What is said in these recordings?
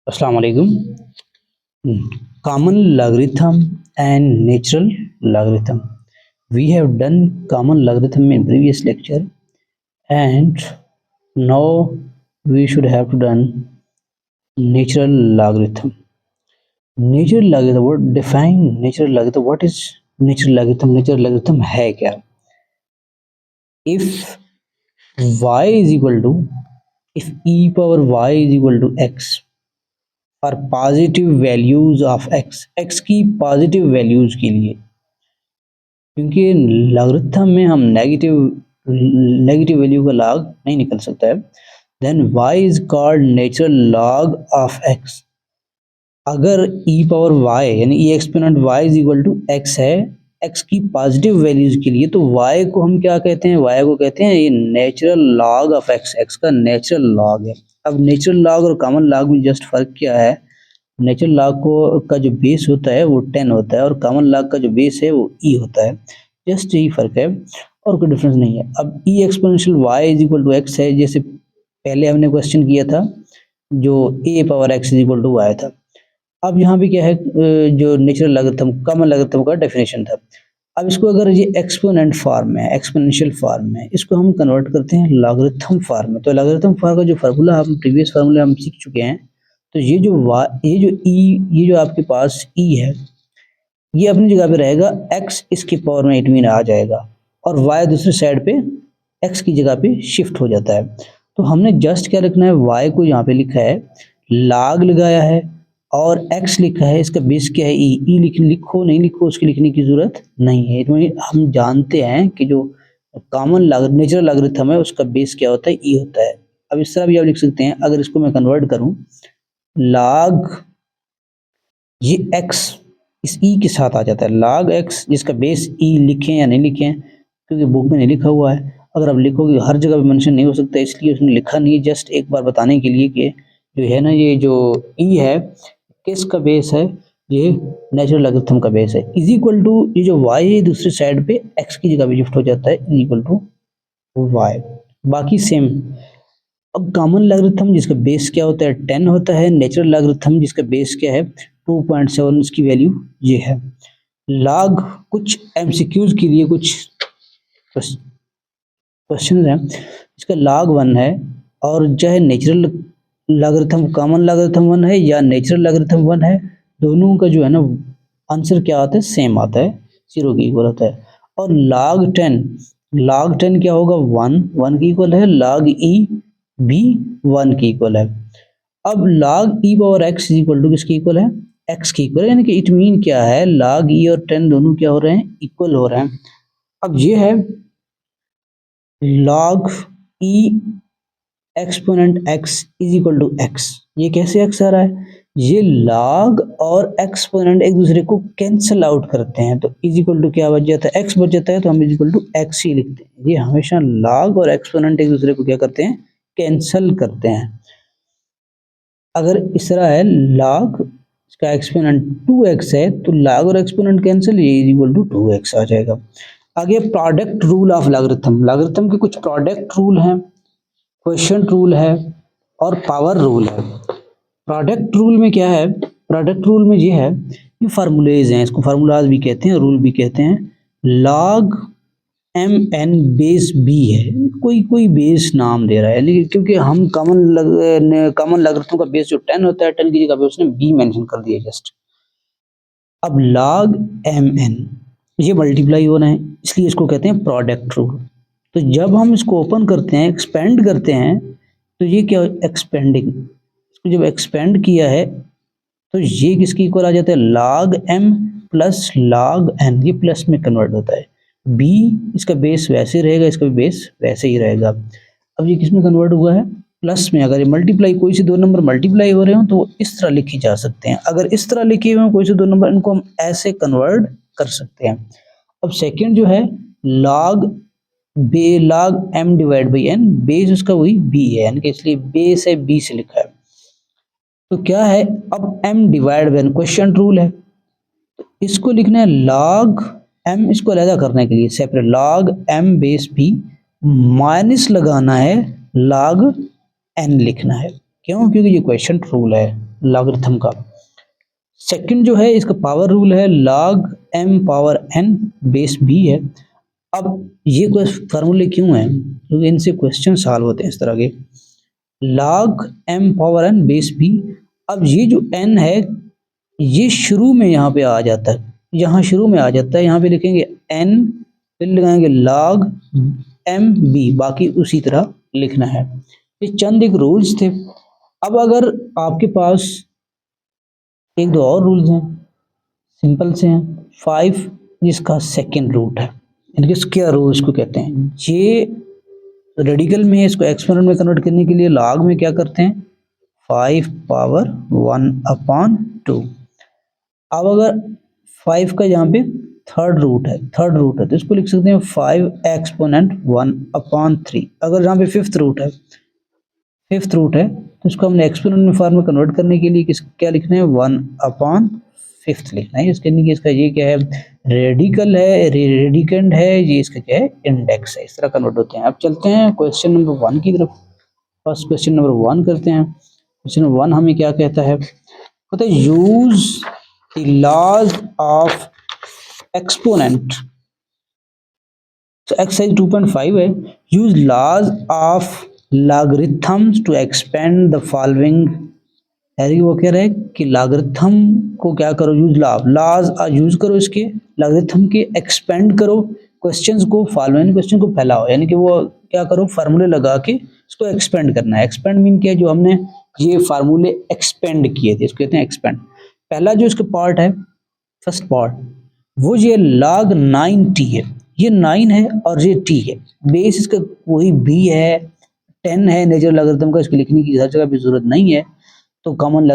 Assalamu alaikum. Common logarithm and natural logarithm. We have done common logarithm in previous lecture, and now we should have to done natural logarithm. Natural logarithm. What define natural logarithm? What is natural logarithm? Natural logarithm है क्या? If y is equal to if e power y is equal to x और positive values of x की positive values के लिए, क्योंकि logarithm में हम negative value का लॉग नहीं निकल सकता है, then y is called natural log of x। अगर e पावर y यानी e exponent y is equal to x है x की पॉजिटिव वैल्यूज के लिए, तो y को हम क्या कहते हैं? y को कहते हैं ये नेचुरल लॉग ऑफ x का नेचुरल लॉग है। अब नेचुरल लॉग और कॉमन लॉग में जस्ट फर्क क्या है? नेचुरल लॉग को का जो बेस होता है वो 10 होता है और कॉमन लॉग का जो बेस है वो e होता है। जस्ट यही फर्क है और कोई डिफरेंस नहीं है। अब e exponential y is equal to x है, जैसे पहले हमने क्वेश्चन किया था जो a power x is equal to y था। अब यहाँ पे क्या है, जो नेचुरल लॉगरिथम कॉमन लॉगरिथम का डेफिनेशन था। अब इसको अगर ये एक्सपोनेंट फॉर्म में एक्सपोनेंशियल फॉर्म में इसको हम कन्वर्ट करते हैं लॉगरिथम फॉर्म में, तो लॉगरिथम फॉर्म का जो फार्मूला हम प्रीवियस फार्मूला हम सीख चुके हैं। तो ये जो आपके पास e है ये अपनी जगह पे रहेगा, x इसके पावर में इट मीन आ जाएगा और y दूसरी साइड पे x की जगह पे शिफ्ट हो जाता है। तो हमने जस्ट क्या लिखना है, y को यहाँ पे लिखा है log लगाया है और x लिखा है, इसका बेस क्या है e लिखो नहीं लिखो उसकी लिखने की जरूरत नहीं है। इसमें हम जानते हैं कि जो कॉमन नेचुरल लॉगरिथम है उसका बेस क्या होता है, e होता है। अब इस तरह भी आप लिख सकते हैं, अगर इसको मैं कन्वर्ट करूं log ये x इस e के साथ आ जाता है, log x जिसका बेस e लिखें या नहीं लिखें, क्योंकि बुक में नहीं लिखा हुआ है। अगर आप लिखोगे हर जगह पे मेंशन नहीं हो सकता, इसलिए उसने लिखा नहीं है, जस्ट एक बार बताने के लिए कि जो है ना ये जो e है किसका बेस है, ये नेचुरल लॉगरिथम का बेस है। इज इक्वल टू ये जो y है दूसरी साइड पे x की जगह पे शिफ्ट हो जाता है, इज इक्वल टू y, बाकी सेम। अब कॉमन लॉगरिथम जिसका बेस क्या होता है 10 होता है, नेचुरल लॉगरिथम जिसका बेस क्या है 2.7 इसकी वैल्यू ये है। लॉग कुछ एमसीक्यूज के लिए कुछ क्वेश्चन है, इसका लॉग 1 है और चाहे नेचुरल लॉगरिथम कॉमन लॉगरिथम 1 है या नेचुरल लॉगरिथम 1 है, दोनों का जो है ना आंसर क्या आता है, सेम आता है, 0 के इक्वल होता है। और log 10 क्या होगा, 1 के इक्वल है, log e भी 1 के इक्वल है। अब log e power x is equal to किसके इक्वल है, x के इक्वल है, यानी कि इट मीन क्या है, log e और 10 दोनों क्या हो रहे हैं, इक्वल हो रहे हैं। अब ये है log e exponent x is equal to x, ये कैसे x आ रहा है, ये log और एक्सपोनेंट एक दूसरे को कैंसिल आउट करते हैं, तो इज इक्वल टू क्या बच जाता है, x बच जाता है, तो हम इज इक्वल टू x ही लिखते हैं। ये हमेशा log और एक्सपोनेंट एक दूसरे को क्या करते हैं, कैंसिल करते हैं। अगर इस तरह है log इसका एक्सपोनेंट 2x है तो log और एक्सपोनेंट कैंसिल, ये इज इक्वल टू 2x आ जाएगा। आगे product rule of logarithm, logarithm के कुछ प्रोडक्ट रूल हैं, क्वेश्चन रूल है और पावर रूल है। प्रोडक्ट रूल में क्या है, प्रोडक्ट रूल में ये है, ये फार्मूलेज हैं, इसको फार्मूलाज भी कहते हैं, रूल भी कहते हैं। log mn बेस b है, कोई बेस नाम दे रहा है, लेकिन क्योंकि हम कॉमन लॉगरिथम का बेस जो 10 होता है, 10 की जगह पे उसने b मेंशन कर दिया जस्ट। अब log mn ये मल्टीप्लाई होना है, इसलिए इसको कहते हैं प्रोडक्ट रूल। तो जब हम इसको ओपन करते हैं, एक्सपेंड करते हैं, तो ये क्या एक्सपेंडिंग, इसको जब एक्सपेंड किया है तो ये किसकी इक्वल आ जाता है, log m plus log n, ये प्लस में कन्वर्ट होता है। b इसका बेस वैसे रहेगा, इसका भी बेस वैसे ही रहेगा। अब ये किस में कन्वर्ट हुआ है, प्लस में। अगर ये मल्टीप्लाई कोई से दो नंबर मल्टीप्लाई हो रहे हो तो इस तरह लिखे जा सकते हैं, अगर इस तरह लिखे हुए कोई से दो नंबर, इनको हम ऐसे कन्वर्ट कर सकते हैं। अब सेकंड जो है log m divide by n, base उसका वही b है, यानी कि इसलिए बेस है b से लिखा है। तो क्या है, अब m divide by n question rule है, तो इसको लिखना है log m, इसको अलग करने के लिए separate log m base b minus लगाना है log n लिखना है। क्यों, क्योंकि ये क्वेश्चन रूल है। लॉगरिथम का। सेकंड जो है इसका पावर रूल है log m power n base b है। अब ये फार्मूले क्यों हैं, क्योंकि इनसे क्वेश्चन सॉल्व होते हैं इस तरह के। log m power n base b, अब ये जो n है ये शुरू में यहाँ पे आ जाता है, यहाँ शुरू में आ जाता है, यहाँ पे लिखेंगे n, फिर लगाएंगे log m b, बाकी उसी तरह लिखना है। ये चंद एक रूल्स थे। अब अगर आपके पास एक दो और रूल्स हैं, सिंपल से हैं। 5 जिसका सेकंड रूट है, इनके स्क्वायर रूल इसको कहते हैं। ये रेडिकल में इसको एक्सपोनेंट में कन्वर्ट करने के लिए लॉग में क्या करते हैं, 5 पावर 1/2। अब अगर 5 का यहाँ पे थर्ड रूट है तो इसको लिख सकते हैं 5 एक्सपोनेंट 1/3। अगर यहाँ पे फिफ्थ रूट है तो इसको हमने एक्सपोनेंट में फॉर्म में कन्वर्ट करने के लिए क्या लिखना है, 1/5 लिखना है। इसके लिए इसका ये क्या है, रेडिकल है, रेडिकेंड है, ये इसका क्या है, इंडेक्स है। इस तरह कन्वर्ट होते हैं। अब चलते हैं क्वेश्चन नंबर 1 की तरफ। फर्स्ट क्वेश्चन नंबर 1 करते हैं। क्वेश्चन नंबर 1 हमें क्या कहता है, कहता है use the laws of exponent. तो एक्सरसाइज 2.5 है, use laws of logarithms to expand the following. यानी वो कह रहा है कि लॉगरिथम को क्या करो, लॉज यूज करो, इसके लॉगरिथम के एक्सपेंड करो, क्वेश्चंस को फॉलोइंग क्वेश्चन को फैलाओ। यानी कि वो क्या करो, फार्मूले लगा के इसको एक्सपेंड करना है। एक्सपेंड मीन क्या है, जो हमने ये फार्मूले एक्सपेंड किए थे इसको कहते हैं एक्सपेंड। पहला जो इसका पार्ट है, फर्स्ट पार्ट, वो ये log 9t है। ये 9 है और ये t है। बेस इसका वही b है, 10 है नेचुरल लॉगरिथम का, इसको लिखने की हर जगह पे जरूरत नहीं है। तो कॉमन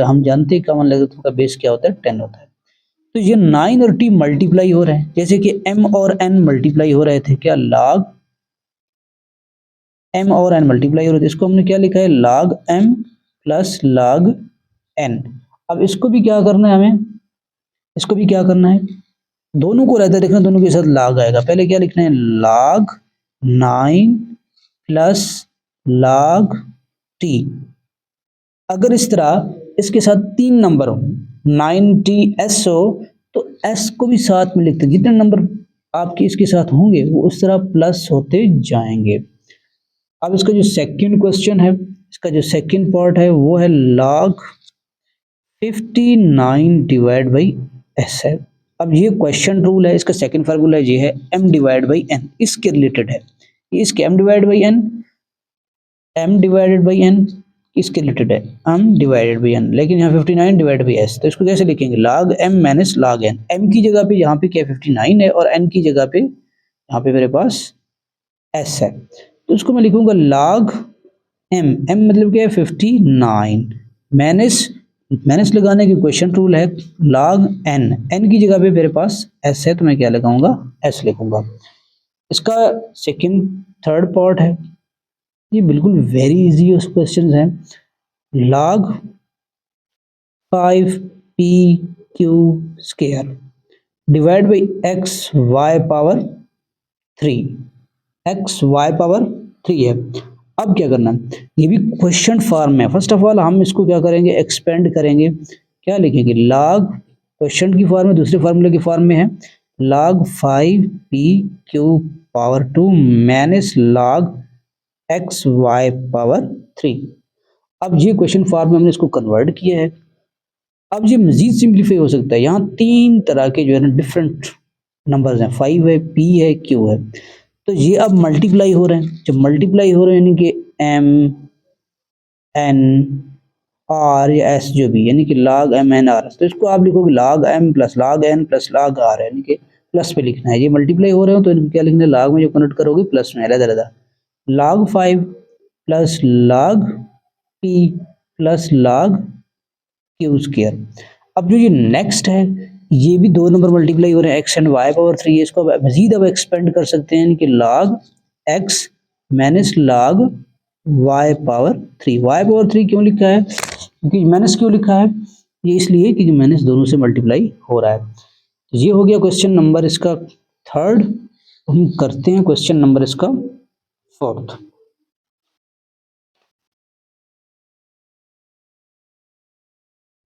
हम जानते हैं कॉमन लॉगरिथम का बेस क्या होता है, 10 होता है। तो ये 9 और t मल्टीप्लाई हो रहे हैं, जैसे कि m और n मल्टीप्लाई हो रहे थे, क्या log m और n मल्टीप्लाई हो रहे थे, इसको हमने क्या लिखा है, log m plus log n। अब इसको भी क्या करना है हमें, इसको भी क्या करना है, दोनों को रहता है देखना, दोनों के साथ log आएगा। पहले क्या लिखना है, log 9 प्लस log t। अगर इस तरह इसके साथ 3 नंबर हो, 9ts हो, तो s को भी साथ में लिखते हैं। जितने नंबर आपके इसके साथ होंगे वो उस तरह प्लस होते जाएंगे। अब इसका जो सेकंड क्वेश्चन है, इसका जो सेकंड पार्ट है वो है log 59 डिवाइड बाई s है। अब ये क्वेश्चन रूल है, इसका सेकंड फार्मूला ये है m डिवाइड बाई n, इसके रिलेटेड है। ये इसके m divide by n, m divided by n इसके रिलेटेड है, m डिवाइडेड बाई n। लेकिन यहाँ 59 डिवाइड बाई s, तो इसको कैसे लिखेंगे, log m minus log n। m की जगह पे यहाँ पे क्या 59 है और n की जगह पे यहाँ पे मेरे पास s है, तो इसको मैं लिखूंगा log m। m मतलब क्या है 59, माइनस लगाने की क्वेश्चन रूल है log n की जगह पे मेरे पास s है, तो मैं क्या लगाऊंगा, s लिखूंगा। इसका सेकंड थर्ड पार्ट है, ये बिल्कुल वेरी इजी क्वेश्चन है। log 5pq square divide by x y power 3, x y power 3 है। अब क्या करना है, ये भी क्वेश्चन फॉर्म में। फर्स्ट ऑफ ऑल हम इसको क्या करेंगे, एक्सपेंड करेंगे। क्या लिखेंगे, log क्वेश्चन की फॉर्म में, दूसरे फार्मूले की फॉर्म में है log 5pq power 2 minus log x y power 3। अब ये क्वेश्चन फॉर्म में हमने इसको कन्वर्ट किया है। अब ये मजीद सिंप्लीफाई हो सकता है। यहाँ 3 तरह के जो है ना डिफरेंट नंबर्स हैं, 5 है, p है, q है। तो ये अब मल्टीप्लाई हो रहे हैं। जब मल्टीप्लाई हो रहे हैं यानी कि m n r या s जो भी, यानी कि log m n r, तो इसको आप लिखोगे log m plus log n plus log r, यानी कि प्लस पे लिखना है। ये मल्टीप्लाई हो रहे हो तो इनको क्या लिखना है, log में जो कन्वर्ट करोगे प्लस में अलग अलग, log 5 plus log p plus log q square. अब जो ये नेक्स्ट है, ये भी 2 नंबर मल्टीप्लाई हो रहे हैं, x एंड y पावर 3 है। इसको मजीद अब एक्सपेंड कर सकते हैं, यानी कि log x minus log y power 3। y power 3 क्यों लिखा है, क्योंकि माइनस क्यों लिखा है, ये इसलिए कि माइनस दोनों से मल्टीप्लाई हो रहा है। तो ये हो गया क्वेश्चन नंबर इसका थर्ड। हम करते हैं क्वेश्चन नंबर इसका फोर्थ।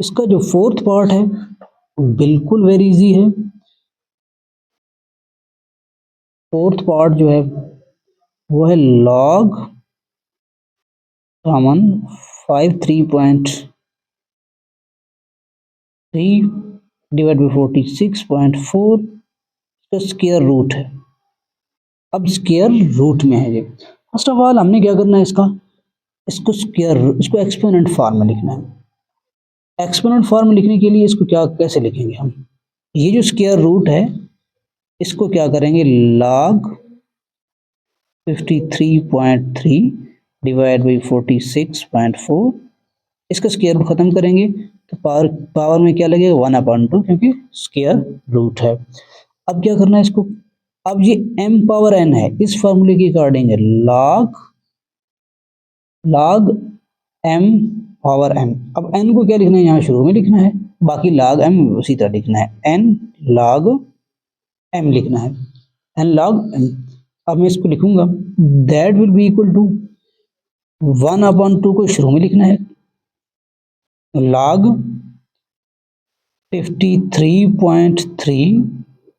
इसका जो फोर्थ पार्ट है बिल्कुल वेरी इजी है। फोर्थ पार्ट जो है वो है लॉग कॉमन 53.3 डिवाइड बाई 46.4 इसका स्क्वायर रूट है। अब स्क्वायर रूट में है ये। फर्स्ट ऑफ ऑल हमने क्या करना है, इसको एक्सपोनेंट फॉर्म में लिखना है। एक्सपोनेंट फॉर्म में लिखने के लिए इसको कैसे लिखेंगे हम, ये जो स्क्वायर रूट है इसको क्या करेंगे, log 53.3 डिवाइड बाई 46.4 इसका स्क्वायर रूट खत्म करेंगे तो पावर में क्या लगेगा 1/2 क्योंकि स्क्वायर रूट है। अब क्या करना है इसको, अब ये m पावर n है, इस फॉर्मूले के अकॉर्डिंग है log m पावर m। अब n को क्या लिखना है, यहाँ शुरू में लिखना है, बाकी log m उसी तरह लिखना है, n log m लिखना है, n log m। अब मैं इसको लिखूंगा that will be equal to 1/2 को शुरू में लिखना है, log 53.3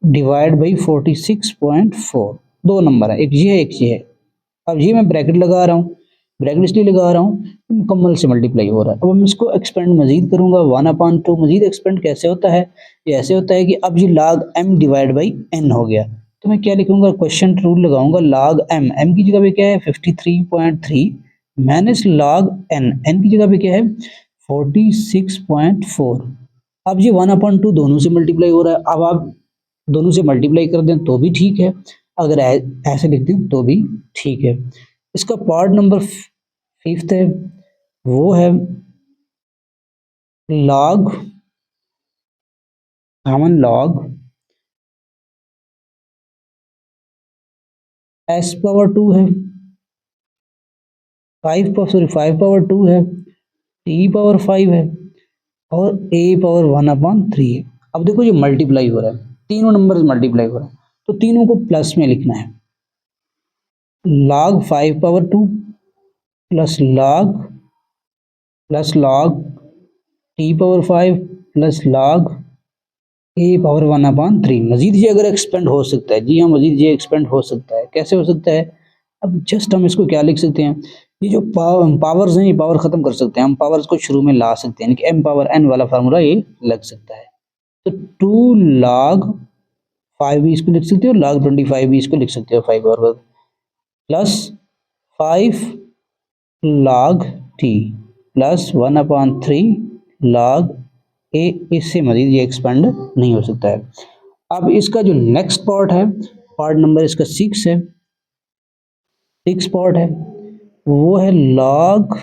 डिवाइड बाई 46.4, दो नंबर है, एक ये है एक ये है। अब ये मैं ब्रैकेट लगा रहा हूँ, ब्रैकेट इसलिए लगा रहा हूँ मुकम्मल से मल्टीप्लाई हो रहा है। अब मैं इसको एक्सपेंड मजीद करूंगा 1/2, मजीद एक्सपेंड कैसे होता है, ये ऐसे होता है कि अब ये log m divide by n हो गया, तो मैं क्या लिखूंगा, क्वेश्चन रूल लगाऊंगा, log m की जगह पे क्या है 53.3 माइनस log n की जगह पे क्या है 46.4। अब ये 1/2 दोनों से मल्टीप्लाई हो रहा है, अब आप दोनों से मल्टीप्लाई कर दें तो भी ठीक है, अगर ऐसे लिख दें तो भी ठीक है। इसका पार्ट नंबर 5 है, वो है log common log s power 2 है, 5 पावर 2 है, t पावर 5 है और a पावर 1/3 है। अब देखो ये मल्टीप्लाई हो रहा है, तीनों नंबर मल्टीप्लाई हो रहा है, तो तीनों को प्लस में लिखना है, log 5 power 2 plus log t power 5 plus log a power 1/3। मजीद ये अगर एक्सपेंड हो सकता है, जी हाँ मजीद ये एक्सपेंड हो सकता है, कैसे हो सकता है, अब जस्ट हम इसको क्या लिख सकते हैं, ये जो पावर्स हैं ये पावर खत्म कर सकते हैं हम, पावर्स को शुरू में ला सकते हैं, यानी कि m पावर n वाला फार्मूला ये लग सकता है। तो 2 log 5 भी इसको लिख सकते हो, log 25 भी इसको लिख सकते हो 5 और plus 5 log t plus 1/3 log a, इससे मजीद ये एक्सपेंड नहीं हो सकता है। अब इसका जो नेक्स्ट पार्ट है, पार्ट नंबर इसका 6 है, 6 पार्ट है, वो है log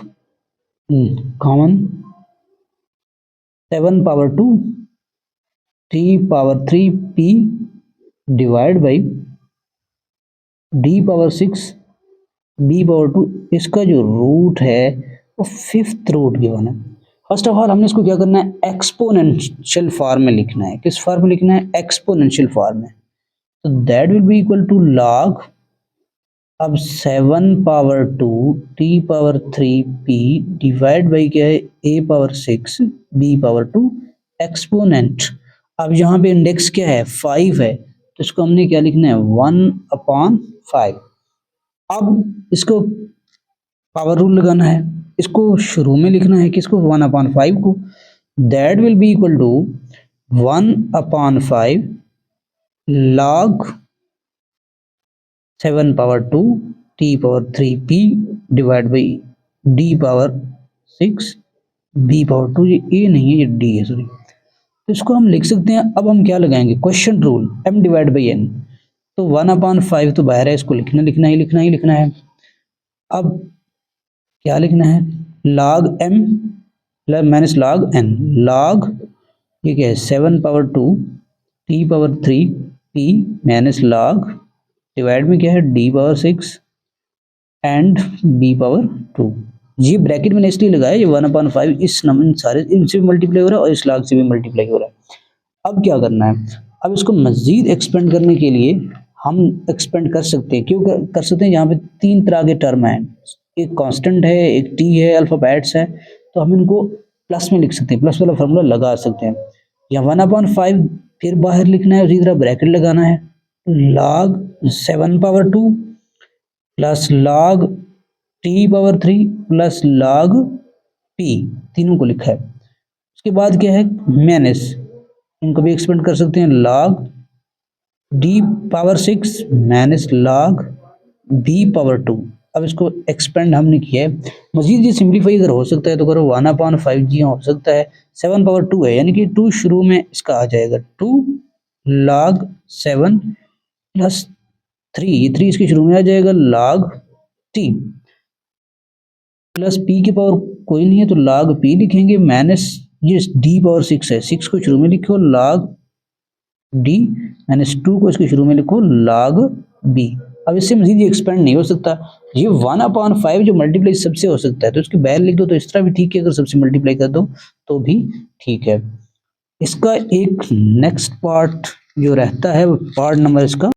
common 7 power 2 t power 3 p divide by d power 6 b power 2, इसका जो रूट है वो 5th रूट गिवन है। फर्स्ट ऑफ ऑल हमने इसको क्या करना है, एक्सपोनेंशियल फॉर्म में लिखना है, किस फॉर्म में लिखना है, एक्सपोनेंशियल फॉर्म में। तो that will be equal to log, अब 7 power 2 t power 3 p divide by क्या है a power 6 b power 2 exponent. अब यहाँ पे इंडेक्स क्या है 5 है, तो इसको हमने क्या लिखना है 1/5। अब इसको पावर रूल लगाना है, इसको शुरू में लिखना है किसको 1/5 को, that will be equal to 1/5 log 7 power 2 t power 3 p divide by d power 6 b power 2, ये a नहीं है ये d है सॉरी, तो इसको हम लिख सकते हैं। अब हम क्या लगाएंगे, question rule m divide by n, तो 1/5 तो बाहर है, इसको लिखना है। अब क्या लिखना है, log m minus log n, log ये क्या है 7 power 2 t power 3 p minus log divide में क्या है d power 6 and b power 2। ये ब्रैकेट मैंने इसलिए लगाया, ये 1/5 इस नंबर सारे इनसे भी मल्टीप्लाई हो रहा है और इस log से भी मल्टीप्लाई हो रहा है। अब क्या करना है, अब इसको मजीद एक्सपेंड करने के लिए हम एक्सपेंड कर सकते हैं, क्यों कर सकते हैं, यहाँ पे 3 तरह के टर्म हैं, एक कांस्टेंट है, एक t है, अल्फ़ाबेट्स है, तो हम इनको प्लस में लिख सकते हैं, प्लस वाला फॉर्मूला लगा सकते हैं। या 1/5 फिर बाहर लिखना है, उसी तरह ब्रैकेट लगाना है, log 7/2 plus log t/3 plus log p, तीनों को लिखा है। उसके बाद क्या है माइनस, इनको भी एक्सपेंड कर सकते हैं, log d/6 minus log b/2। अब इसको एक्सपेंड हमने किया है, मजीद ये सिंप्लीफाई अगर हो सकता है तो करो, 1/5 जी हो सकता है, 7/2 है यानी कि 2 शुरू में इसका आ जाएगा, 2 log 7 प्लस 3, ये 3 इसके शुरू में आ जाएगा, log t प्लस p की पावर कोई नहीं है तो log p लिखेंगे, माइनस ये d/6 है, 6 को शुरू में लिखो log d माइनस 2 को इसके शुरू में लिखो log b। अब इससे मजीद ये एक्सपेंड नहीं हो सकता। ये 1/5 जो मल्टीप्लाई सबसे हो सकता है तो इसके बैर लिख दो, तो इस तरह भी ठीक है, अगर सबसे मल्टीप्लाई कर दो तो भी ठीक है। इसका एक नेक्स्ट पार्ट जो रहता है वो पार्ट नंबर इसका